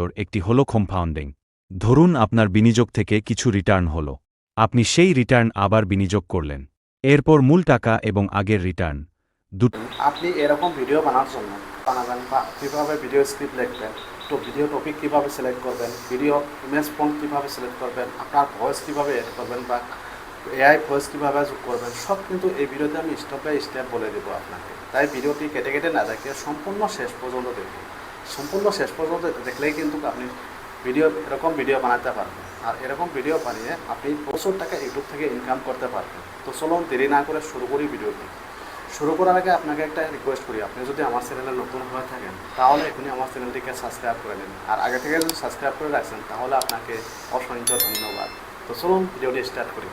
টাকাগুলোর একটি হলো কম্পাউন্ডিং। ধরুন আপনার বিনিয়োগ থেকে কিছু রিটার্ন হলো। আপনি সেই রিটার্ন আবার বিনিয়োগ করলেন। এরপর মূল টাকা এবং আগের রিটার্ন আপনি এরকম ভিডিও বানাবেন বা কীভাবে ভিডিও স্ক্রিপ্ট লিখবেন, তো ভিডিও টপিক কীভাবে সিলেক্ট করবেন, ভিডিও ইমেজ ফন্ট কীভাবে সিলেক্ট করবেন, আপনার ভয়েস কীভাবে এড করবেন বা এআই ভয়েস কীভাবে যোগ করবেন, সব কিন্তু এই ভিডিওতে আমি স্টেপ বাই স্টেপ বলে দেবো আপনাকে। তাই ভিডিওটি কেটে কেটে না দেখে সম্পূর্ণ শেষ পর্যন্ত দেখুন। সম্পূর্ণ শেষ পর্যন্ত দেখলেই কিন্তু আপনি এরকম ভিডিও বানাতে পারবেন, আর এরকম ভিডিও বানিয়ে আপনি প্রচুর টাকা ইউটিউব থেকে ইনকাম করতে পারবেন। তো চলুন দেরি না করে শুরু করি ভিডিওটি। শুরু করার আগে আপনাকে একটা রিকোয়েস্ট করি, আপনি যদি আমার চ্যানেলে নতুন হয়ে থাকেন তাহলে এখনই আমার চ্যানেলটিকে সাবস্ক্রাইব করে নিন, আর আগে থেকে যদি সাবস্ক্রাইব করে রাখছেন তাহলে আপনাকে অসংখ্য ধন্যবাদ। তো চলুন ভিডিওটি স্টার্ট করি।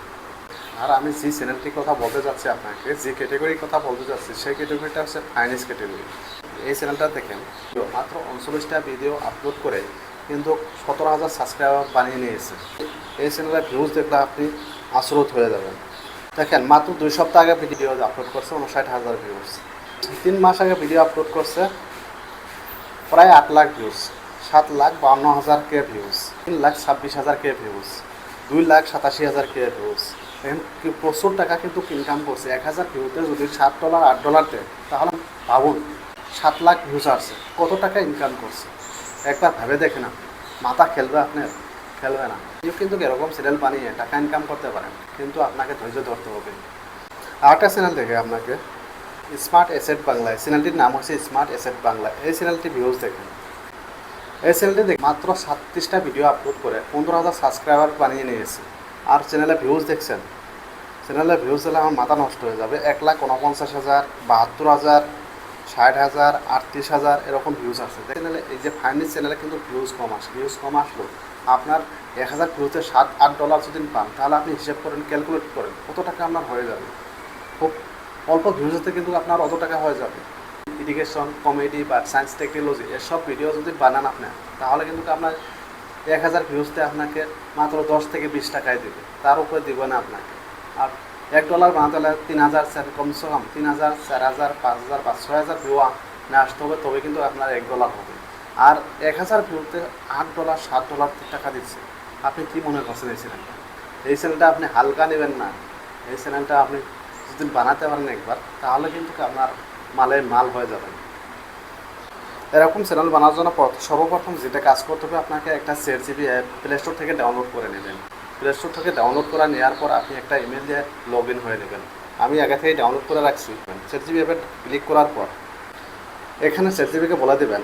আর আমি যে চ্যানেলটির কথা বলতে যাচ্ছি আপনাকে, যে ক্যাটেগরির কথা বলতে যাচ্ছি, সেই ক্যাটেগরিটা হচ্ছে ফাইন্যান্স ক্যাটেগরি। এই চ্যানেলটা দেখেন মাত্র 39টা ভিডিও আপলোড করে কিন্তু 17,000 সাবস্ক্রাইবার বানিয়ে নিয়েছে। এই চ্যানেলের ভিউজ দেখলে আপনি আশ্চর্য হয়ে যাবেন। দেখেন মাত্র 2 সপ্তাহ আগে ভিডিও আপলোড করছে 59,000 ভিউজ, 3 মাস আগে ভিডিও আপলোড করছে প্রায় 8 lakh views, 7,52,000 K views, 3,26,000 K views, 2,87,000 K views. এখন কি প্রচুর টাকা কিন্তু ইনকাম করছে। 1000 ভিউতে যদি $7 $8 দেয় তাহলে ভাবুন 7 লাখ ভিউজ আসছে, কত টাকা ইনকাম করছে। একবার ভেবে দেখে না, মাথা খেলবে আপনার? খেলবে না। কেউ কিন্তু এরকম চ্যানেল বানিয়ে টাকা ইনকাম করতে পারেন, কিন্তু আপনাকে ধৈর্য ধরতে হবে। আরেকটা চ্যানেল দেখে আপনাকে স্মার্ট অ্যাসেট বাংলা, চ্যানেলটির নাম হচ্ছে স্মার্ট অ্যাসেট বাংলা। এই চ্যানেলটি ভিউজ দেখেন। এই চ্যানেলটি দেখে মাত্র 37টা ভিডিও আপলোড করে 15,000 সাবস্ক্রাইবার বানিয়ে নিয়েছে। আর চ্যানেলে ভিউজ দেখছেন, চ্যানেলে ভিউজ হলে আমার মাথা নষ্ট হয়ে যাবে। 1,49,000, 72,000, 60,000, 38,000 এরকম ভিউজ আছে চ্যানেলে। এই যে ফাইন্যান্স চ্যানেলে কিন্তু ভিউজ কম আসলো। আপনার 1000 ভিউতে $7-8 যদি পান তাহলে আপনি হিসাব করেন, ক্যালকুলেট করেন কত টাকা আপনার হয়ে যাবে। খুব অল্প ভিউজেতে কিন্তু আপনার অত টাকা হয়ে যাবে। এডুকেশন, কমেডি বা সায়েন্স টেকনোলজি এসব ভিডিও যদি বানান আপনার, তাহলে কিন্তু আপনার 1000 ভিউজতে আপনাকে মাত্র 10 থেকে 20 টাকায় দেবে, তার উপরে দেবে না আপনাকে। আর $1 বানাতে হলে 3,000 কমসে কম 3,000, 4,000, 5,000 বা 6,000 ভিউ না আসতে হবে, তবে কিন্তু আপনার $1 হবে। আর 1000 ভিউতে $8, $7 টাকা দিচ্ছে। আপনি কি মনে করছেন এই চ্যানেলটা? এই চ্যানেলটা আপনি হালকা নেবেন না। এই চ্যানেলটা আপনি যদি বানাতে পারেন একবার, তাহলে কিন্তু আপনার মাল হয়ে যাবে। এরকম চ্যানেল বানানোর জন্য সর্বপ্রথম যেটা কাজ করতে হবে, আপনাকে একটা ChatGPT অ্যাপ প্লে স্টোর থেকে ডাউনলোড করে নেবেন। প্লে স্টোর থেকে ডাউনলোড করে নেওয়ার পর আপনি একটা ইমেল দিয়ে লগ ইন হয়ে নেবেন। আমি আগে থেকে ডাউনলোড করে রাখছি। ChatGPT অ্যাপে ক্লিক করার পর এখানে ChatGPTকে বলে দেবেন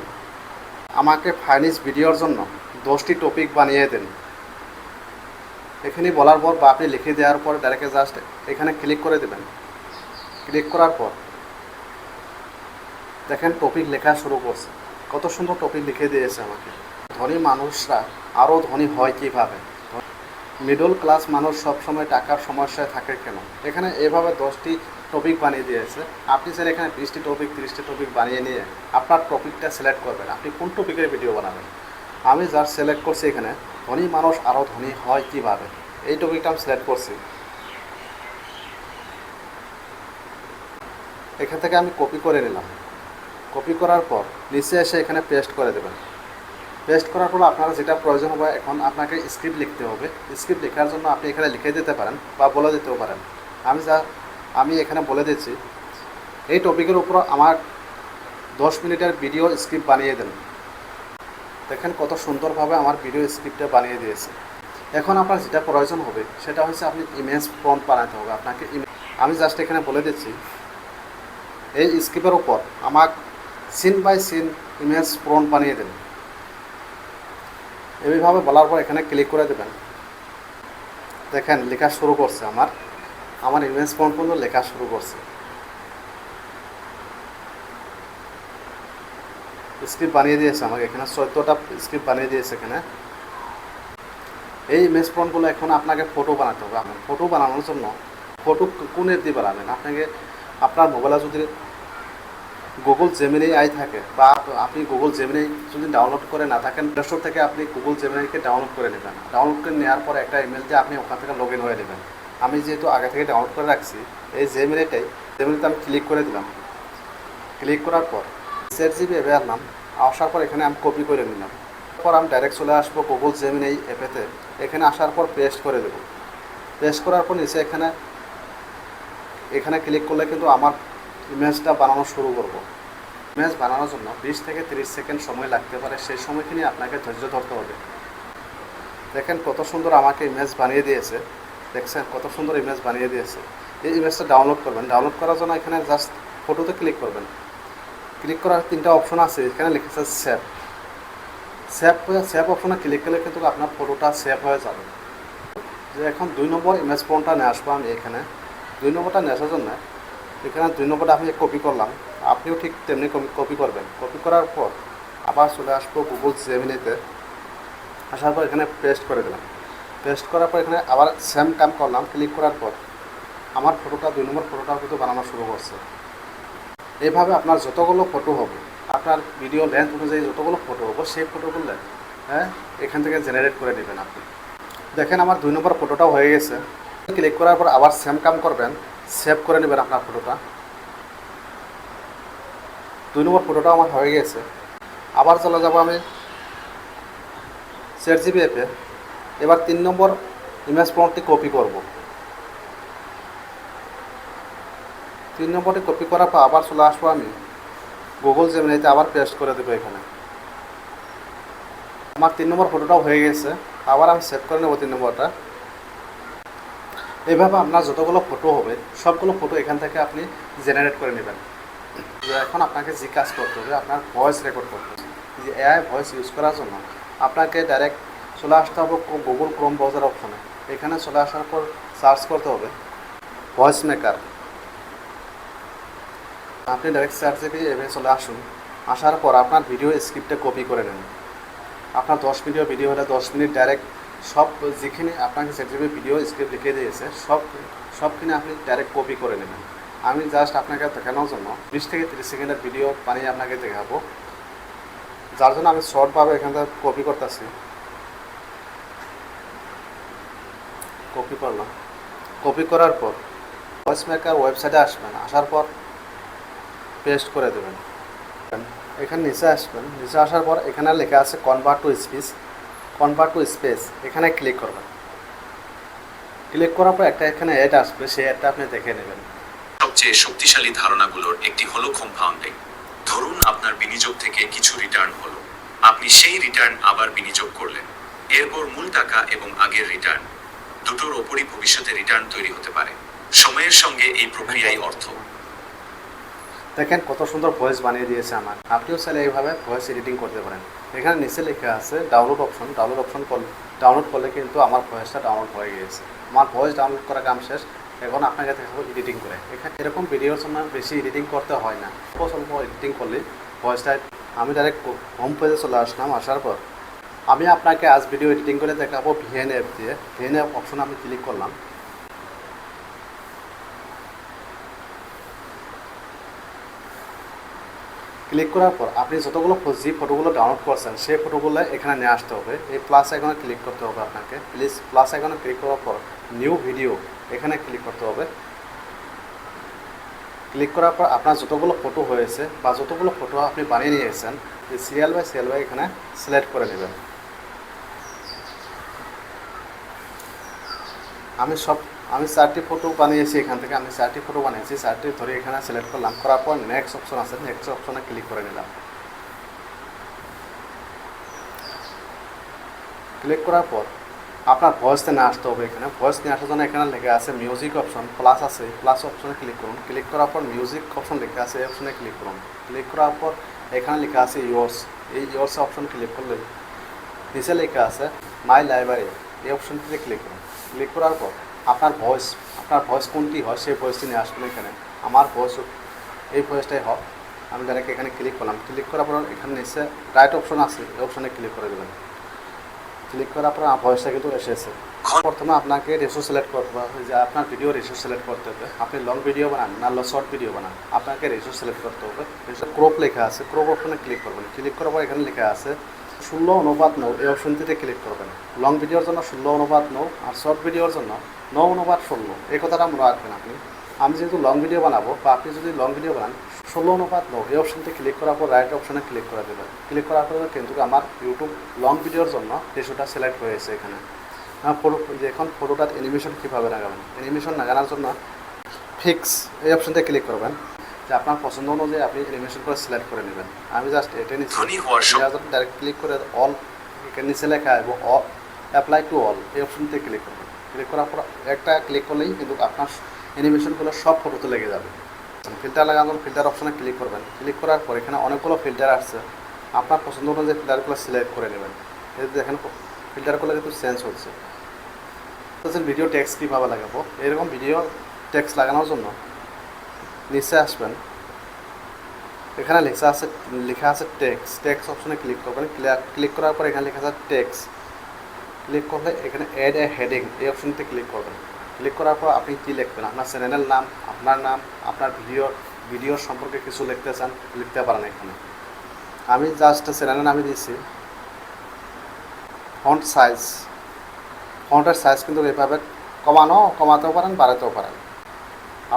আমাকে ফাইন্যান্স ভিডিওর জন্য 10টি টপিক বানিয়ে দেন। এখানে বলার পর বা আপনি লিখে দেওয়ার পর ডাইরেক্ট জাস্ট এখানে ক্লিক করে দেবেন। ক্লিক করার পর দেখেন টপিক লেখা শুরু করছে। কত সুন্দর টপিক লিখে দিয়েছে আমাকে। ধনী মানুষরা আরও ধনী হয় কীভাবে, মিডল ক্লাস মানুষ সবসময় টাকার সমস্যায় থাকে কেন, এখানে এভাবে 10টি টপিক বানিয়ে দিয়েছে। আপনি চাইলে এখানে 20টি টপিক, 30টি টপিক বানিয়ে নিয়ে আপনার টপিকটা সিলেক্ট করবেন, আপনি কোন টপিকের ভিডিও বানাবেন। আমি যার সিলেক্ট করছি এখানে ধনী মানুষ আরও ধনী হয় কীভাবে, এই টপিকটা আমি সিলেক্ট করছি। এখান থেকে আমি কপি করে নিলাম। কপি করার পর নিচে এসে এখানে পেস্ট করে দেবেন। পেস্ট করার পর আপনারা যেটা প্রয়োজন হবে, এখন আপনাকে স্ক্রিপ্ট লিখতে হবে। স্ক্রিপ্ট লেখার জন্য আপনি এখানে লিখে দিতে পারেন বা বলে দিতেও পারেন। আমি এখানে বলে দিচ্ছি এই টপিকের উপর আমার 10 মিনিটের ভিডিও স্ক্রিপ্ট বানিয়ে দেন। দেখেন কত সুন্দরভাবে আমার ভিডিও স্ক্রিপ্টটা বানিয়ে দিয়েছে। এখন আপনার যেটা প্রয়োজন হবে সেটা হচ্ছে আপনি ইমেজ ফন্ট বানাতে হবে আপনাকে। আমি জাস্ট এখানে বলে দিচ্ছি এই স্ক্রিপ্টের উপর আমার scene by scene image font বানিয়ে দেন। এইভাবে বলার পর এখানে ক্লিক করে দেবেন। দেখেন লেখা শুরু করছে, আমার ইমেজ ফন্ট পর্যন্ত লেখা শুরু করছে। স্ক্রিপ্ট বানিয়ে দিয়েছে আমাকে এখানে 14টা স্ক্রিপ্ট বানিয়ে দিয়েছে এখানে। এই ইমেজ ফন্টগুলো এখন আপনাকে ফটো বানাতে হবে। ফটো বানানোর জন্য ফটো কোন অ্যাপ দিয়ে বানাবেন, আপনাকে আপনার মোবাইলে যদি গুগল জেমিনি আই থাকে বা আপনি গুগল জেমিনি যদি ডাউনলোড করে না থাকেন, প্লে স্টোর থেকে আপনি গুগল জেমিনিকে ডাউনলোড করে নেবেন। ডাউনলোড করে নেওয়ার পর একটা ইমেল দিয়ে আপনি ওখান থেকে লগ ইন হয়ে নেবেন। আমি যেহেতু আগে থেকে ডাউনলোড করে রাখছি এই জেমিনিতে আমি ক্লিক করে দিলাম। ক্লিক করার পর ChatGPT অ্যাপে আসলাম। আসার পর এখানে আমি কপি করে নিলাম। পর আমি ডাইরেক্ট চলে আসবো গুগল জেমিনি এই অ্যাপেতে। এখানে আসার পর পেস্ট করে দেবো। পেস্ট করার পর নিচে এখানে ক্লিক করলে কিন্তু আমার ইমেজটা বানানো শুরু করব। ইমেজ বানানোর জন্য 20 থেকে 30 সেকেন্ড সময় লাগতে পারে, সেই সময়কে নিয়ে আপনাকে ধৈর্য ধরতে হবে। দেখেন কত সুন্দর আমাকে ইমেজ বানিয়ে দিয়েছে, দেখছেন কত সুন্দর ইমেজ বানিয়ে দিয়েছে। এই ইমেজটা ডাউনলোড করবেন। ডাউনলোড করার জন্য এখানে জাস্ট ফটোতে ক্লিক করবেন। ক্লিক করার 3টা অপশন আছে, এখানে লিখেছে সেভ অপশনে ক্লিক করলে কিন্তু আপনার ফটোটা সেভ হয়ে যাবে। যে এখন 2 নম্বর ইমেজ ফোনটা নিয়ে আসবো আমি। এখানে 2 নম্বরটা নিয়ে আসার জন্য এখানে 2 নম্বরটা আমি কপি করলাম, আপনিও ঠিক তেমনি কপি করবেন। কপি করার পর আবার চলে আসবো গুগল জেমিনিতে। আসার পর এখানে পেস্ট করে দিলাম। পেস্ট করার পর এখানে আবার সেম কাম করলাম। ক্লিক করার পর আমার ফটোটা 2 নম্বর ফটোটাও কিন্তু বানানো শুরু করছে। এইভাবে আপনার যতগুলো ফটো হবে, আপনার ভিডিও লেন্থ অনুযায়ী যতগুলো ফটো হবে, সেই ফটোগুলো এখান থেকে জেনারেট করে নেবেন আপনি। দেখেন আমার 2 নম্বর ফটোটাও হয়ে গেছে। ক্লিক করার পর আবার সেম কাম করবেন, সেভ করে নেবেন আপনার ফটোটা। 2 নম্বর ফটোটাও আমার হয়ে গেছে। আবার চলে যাব আমি ChatGPT অ্যাপে। এবার 3 নম্বর ইমেজ ফন্টটি কপি করব। 3 নম্বরটি কপি করার পর আবার চলে আসবো আমি গুগল জেমিনিতে, আবার পেস্ট করে দেবো এখানে। আমার 3 নম্বর ফটোটাও হয়ে গেছে। আবার আমি সেভ করে নেব 3 নম্বরটা। এইভাবে আপনার যতগুলো ফটো হবে সবগুলো ফটো এখান থেকে আপনি জেনারেট করে নেবেন। এখন আপনাকে যে কাজ করতে হবে, আপনার ভয়েস রেকর্ড করতে হবে। যে এআই ভয়েস ইউজ করার জন্য আপনাকে ডাইরেক্ট চলে আসতে হবে গুগল ক্রোম ব্রাউজার অপশনে। এখানে চলে আসার পর সার্চ করতে হবে ভয়েস মেকার। আপনি ডাইরেক্ট ChatGPT এভাবে চলে আসুন। আসার পর আপনার ভিডিও স্ক্রিপ্টে কপি করে নেন। আপনার 10 মিনিট ভিডিও হলে 10 মিনিট ডাইরেক্ট সব যেখানে আপনাকে ChatGPT ভিডিও স্ক্রিপ্ট লিখে দিয়েছে সবখানে আপনি ডাইরেক্ট কপি করে নেবেন। আমি জাস্ট আপনাকে দেখানোর জন্য 20 থেকে 30 সেকেন্ডের ভিডিও বানিয়ে আপনাকে দেখাবো, যার জন্য আমি শর্টভাবে এখান থেকে কপি করতেছি। কপি করলাম। কপি করার পর ভয়েস মেকার ওয়েবসাইটে আসবেন। আসার পর পেস্ট করে দেবেন। এখানে নিচে আসবেন। নিচে আসার পর এখানে লেখা আছে কনভার্ট টু স্পেস। এখানে ক্লিক করবেন। ক্লিক করার পর একটা এখানে অ্যাড আসবে, সেই অ্যাডটা আপনি দেখে নেবেন। সবচেয়ে শক্তিশালী ধারণাগুলোর একটি হলো কম্পাউন্ডিং। ধরুন আপনার বিনিয়োগ থেকে কিছু রিটার্ন হলো, আপনি সেই রিটার্ন আবার বিনিয়োগ করলেন। এরপর মূল টাকা এবং আগের রিটার্ন দুটোর ওপরই ভবিষ্যতে রিটার্ন তৈরি হতে পারে। সময়ের সঙ্গে এই প্রক্রিয়াই অর্থ। দেখেন কত সুন্দর ভয়েস বানিয়ে দিয়েছে আমার। আপনিও চাইলে এইভাবে ভয়েস এডিটিং করতে পারেন। এখানে নিচে লেখা আছে ডাউনলোড অপশন ডাউনলোড করলে কিন্তু আমার ভয়েসটা ডাউনলোড হয়ে গিয়েছে। আমার ভয়েস ডাউনলোড করা কাম শেষ। এখন আপনাকে দেখাবো এডিটিং করে। এখানে এরকম ভিডিওর জন্য বেশি এডিটিং করতে হয় না, অল্প এডিটিং করলে ভয়েসটা। আমি ডাইরেক্ট হোম পেজে চলে আসলাম। আসার পর আমি আপনাকে আজ ভিডিও এডিটিং করে দেখাবো ভিএন অ্যাপ দিয়ে। ভিএন অ্যাপ অপশনে আমি ক্লিক করলাম। ক্লিক করার পর আপনি যতগুলো যে ফটোগুলো ডাউনলোড করছেন সেই ফটোগুলো এখানে নিয়ে আসতে হবে। এই প্লাস আইকনে ক্লিক করতে হবে আপনাকে। প্লাস আইকনে ক্লিক করার পর নিউ ভিডিও এখানে ক্লিক করতে হবে। ক্লিক করার পর আপনার যতগুলো ফটো হয়েছে বা যতগুলো ফটো আপনি বানিয়ে নিয়েছেন সিরিয়াল বাই এখানে সিলেক্ট করে নেবেন। আমি 4টি ফটো বানিয়েছি। এখান থেকে আমি 4টি ফটো বানিয়েছি। 4টি ধরে এখানে সিলেক্ট করলাম। করার পর নেক্সট অপশন আছে, নেক্সট অপশনে ক্লিক করে নিলাম। ক্লিক করার পর আপনার ভয়েসটা নিয়ে আসতে হবে। এখানে ভয়েস নিয়ে আসার জন্য এখানে লেখা আছে মিউজিক অপশন, প্লাস আছে, প্লাস অপশনে ক্লিক করুন। ক্লিক করার পর মিউজিক অপশন লেখা আছে, এই অপশনে ক্লিক করুন। ক্লিক করার পর এখানে লেখা আছে ইয়োর্স। এই ইয়োর্স অপশন ক্লিক করলে নিচে লেখা আছে মাই লাইব্রেরি, এই অপশনটিতে ক্লিক করুন। ক্লিক করার পর আপনার ভয়েস কোনটি হয় সেই ভয়েসটি নিয়ে আসবেন এখানে। আমার ভয়েস এই ভয়েসটাই হয়। আমি ডাইরেক্ট এখানে ক্লিক করলাম। ক্লিক করার পর এখানে নিচে রাইট অপশন আছে, এই অপশনে ক্লিক করে দেবেন। ক্লিক করার পর আমার ভয়েসটা কিন্তু এসেছে। প্রথমে আপনাকে রেশো সিলেক্ট করতে হবে, যে আপনার ভিডিও রেশো সিলেক্ট করতে হবে। আপনি লং ভিডিও বানান না শর্ট ভিডিও বানান, আপনাকে রেশো সিলেক্ট করতে হবে। রেশো ক্রপ লেখা আছে, ক্রপ অপশনে ক্লিক করবেন। ক্লিক করার পর এখানে লেখা আছে 16:9 এই অপশনটিতে ক্লিক করবেন। লং ভিডিওর জন্য 16:9 আর শর্ট ভিডিওর জন্য 9:16। এই কথাটা মনে রাখবেন আপনি। আমি যেহেতু লং ভিডিও বানাবো বা আপনি যদি লং ভিডিও বানান 16:9 এই অপশনতে ক্লিক করার পর রাইট অপশনে ক্লিক করে দেবেন। ক্লিক করার পর কিন্তু আমার ইউটিউব লং ভিডিওর জন্য রেশোটা সিলেক্ট হয়েছে এখানে। যে এখন ফটোটার অ্যানিমেশন কীভাবে লাগাবেন, অ্যানিমেশন লাগানোর জন্য ফিক্স এই অপশনতে ক্লিক করবেন, যে আপনার পছন্দ অনুযায়ী আপনি অ্যানিমেশন করে সিলেক্ট করে নেবেন। আমি জাস্ট এটা নিচ্ছি, ধ্বনি হওয়ার সব ডাইরেক্ট ক্লিক করে অল এখানে নিচে লেখা এবং অ্যাপ্লাই টু অল এই অপশনতে ক্লিক করবেন। ক্লিক করার পর একটা ক্লিক করলেই কিন্তু আপনার অ্যানিমেশনগুলো সব ফটোতে লেগে যাবে। ফিল্টার লাগানোর ফিল্টার অপশনে ক্লিক করবেন। ক্লিক করার পর এখানে অনেকগুলো ফিল্টার আসছে, আপনার পছন্দ অনুযায়ী ফিল্টারগুলো সিলেক্ট করে নেবেন। এই দেখেন ফিল্টারগুলো কিন্তু চেঞ্জ হচ্ছে। ভিডিও টেক্সট কীভাবে লাগাবো, এরকম ভিডিও টেক্সট লাগানোর জন্য নিচে আসবেন, এখানে লেখা আছে টেক্সট অপশনে ক্লিক করবেন। ক্লিক করার পর এখানে লেখা আছে টেক্সট, ক্লিক করলে এখানে অ্যাড এ হেডিং এই অপশনতে ক্লিক করবেন। ক্লিক করার পর আপনি কী লিখবেন, আপনার চ্যানেলের নাম, আপনার ভিডিওর সম্পর্কে কিছু লিখতে চান লিখতে পারেন এখানে। আমি জাস্ট চ্যানেলের নামে দিয়েছি। ফন্টের সাইজ কিন্তু এভাবে কমাতেও পারেন, বাড়াতেও পারেন,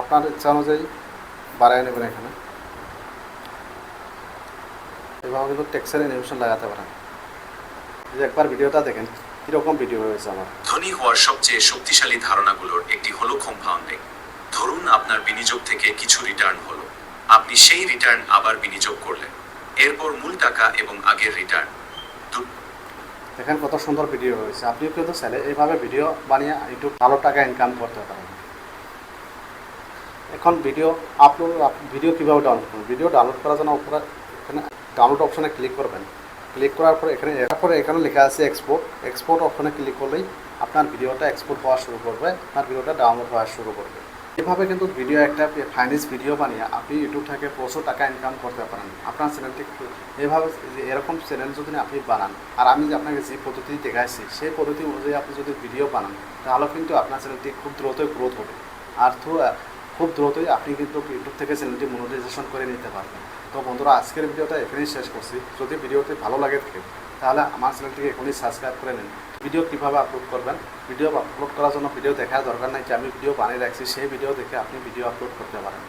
আপনার ইচ্ছা অনুযায়ী বাড়াই নেবেন। এখানে এভাবে কিন্তু টেক্সটের অ্যানিমেশন লাগাতে পারেন। একবার ভিডিওটা দেখেন কীরকম ভিডিও হয়েছে আমার। ধনী হওয়ার সবচেয়ে শক্তিশালী ধারণাগুলোর একটি হলো কম্পাউন্ডিং। ধরুন আপনার বিনিয়োগ থেকে কিছু রিটার্ন হলো, আপনি সেই রিটার্ন আবার বিনিয়োগ করলেন, এরপর মূল টাকা এবং আগের রিটার্ন। দেখেন কত সুন্দর ভিডিও হয়েছে। আপনিও কিন্তু চাইলে এইভাবে ভিডিও বানিয়ে ইউটিউব ভালো টাকা ইনকাম করতে পারেন। এখন ভিডিও কীভাবে ডাউনলোড করবেন, ভিডিও ডাউনলোড করার জন্য উপরে এখানে ডাউনলোড অপশনে ক্লিক করবেন। ক্লিক করার পর এখানে লেখা আছে এক্সপোর্ট অপশনে ক্লিক করলেই আপনার ভিডিওটা এক্সপোর্ট হওয়া শুরু করবে, আপনার ভিডিওটা ডাউনলোড হওয়া শুরু করবে। এভাবে কিন্তু একটা ফাইনিস ভিডিও বানিয়ে আপনি ইউটিউব থেকে প্রচুর টাকা ইনকাম করতে পারেন। আপনার চ্যানেলটি এভাবে এরকম চ্যানেল যদি আপনি বানান, আর আমি আপনাকে যে পদ্ধতি দেখাইছি সেই পদ্ধতি অনুযায়ী আপনি যদি ভিডিও বানান, তাহলে কিন্তু আপনার চ্যানেলটি খুব দ্রুতই গ্রোথ হবে। আর খুব দ্রুতই আপনি কিন্তু ইউটিউব থেকে চ্যানেলটি মনিটাইজেশন করে নিতে পারবেন। তো বন্ধুরা, আজকের ভিডিওটা এখানেই শেষ করছি। যদি ভিডিওটি ভালো লাগে থাকে তাহলে আমার চ্যানেলটিকে এখনই সাবস্ক্রাইব করে নিন। ভিডিও কীভাবে আপলোড করবেন, ভিডিও আপলোড করার জন্য ভিডিও দেখার দরকার নাই যে আমি ভিডিও বানিয়ে রাখছি, সেই ভিডিও দেখে আপনি ভিডিও আপলোড করতে পারেন।